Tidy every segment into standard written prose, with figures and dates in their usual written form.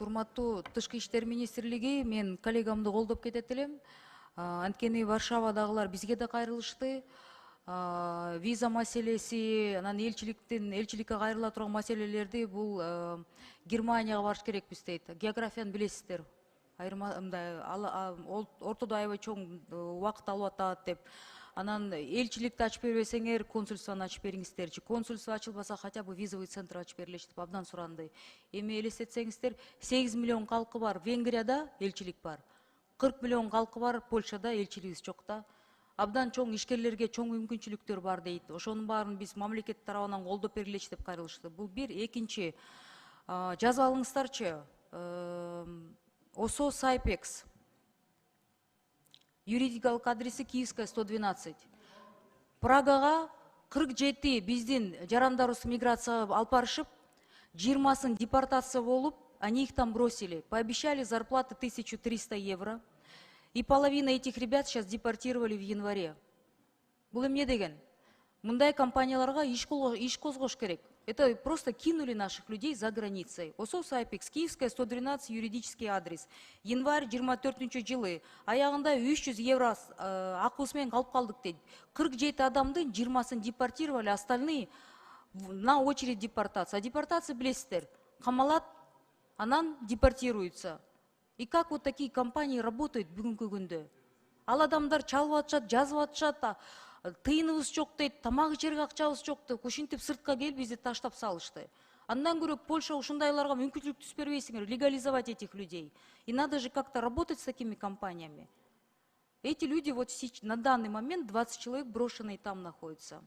Урматтуу Тышкы иштер министрлиги, мен коллегамды колдоп кетет элем. Анткени Варшавадагылар бизге да кайрылышты. Виза маселеси, анан элчиликке кайрыла турган маселелерди бул Германияга барыш керекпиз дейт. Географияны билесиздер. Ортодо аябай чоң убакыт алып атат деп. Анан элчиликти ачып бербесеңер, консульствону ачып бериңиздерчи. Консульство ачылбаса, хотя бы визовый центр ачып берилечи деп абдан суранды. Эми элестетсеңиздер, 8 миллион калкы бар Венгрияда элчилик бар. 40 миллион калкы бар Польшада элчилигибиз жок да. Абдан чоң ишкерлерге чоң мүмкүнчүлүктөр бар дейт. Ошонун баарын биз мамлекет тарабынан колдоп берилечи деп кайрылышты. Бул бир, экинчи, жазып алыңыздарчы. ОСО Сайпекс. Юридикалык адреси Киевская 112. Прагага 47 биздин жарандарыбыз миграцияга алып барышып, 20-сын депортация болуп, они их там бросили. Пообещали зарплаты 1300 евро. И половина этих ребят сейчас депортировали в январе. Бул эмне деген? Мындай компанияларга иш козгош керек. Это просто кинули наших людей за границей. ОСО Сайпекс, Киевская 112, юридический адрес. Январь 24 жылы. Аягында 300 евро акыбыз менен калып калдык дейт. 47 адамдын 20-сын депортировали, остальные на очередь депортация. А депортация билесиздер, камалат, анан депортируется. И как вот такие компании работают бүгүнкү күндө? Ал адамдар чалып атышат, жазып атышат, тыйыныбыз жок дейт, тамак ичерге акчабыз жок дейт. Ушинтип сыртка келип бизди таштап салышты. Андан көрө Польша ушундайларга мүмкүнчүлүк түз бербейсиңер, легализовать этих людей. И надо же как-то работать с такими компаниями. Эти люди вот на данный момент 20 человек брошенные там находятся.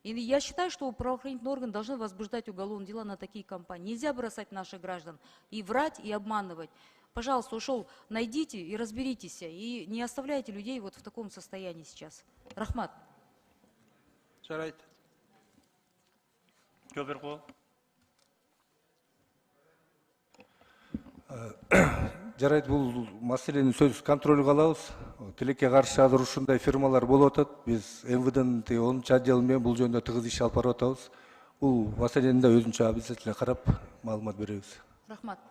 И я считаю, что правоохранительные органы должны возбуждать уголовные дела на такие компании. Нельзя бросать наших граждан и врать, и обманывать. Пожалуйста, ушел, найдите и разберитесь, и не оставляйте людей вот в таком состоянии сейчас. Рахмат. Жарайт. Көбірқол. Жарайт, бұл маселени сөз контроль калабыз. Тилекке каршы азыр ушундай фирмалар болуп атат. Биз МВДнын 10 отделы менен бул жөнүндө тыгыз иш алып барып атабыз. Бул маселени да өзүнчө обязательно карап маалымат беребиз. Рахмат.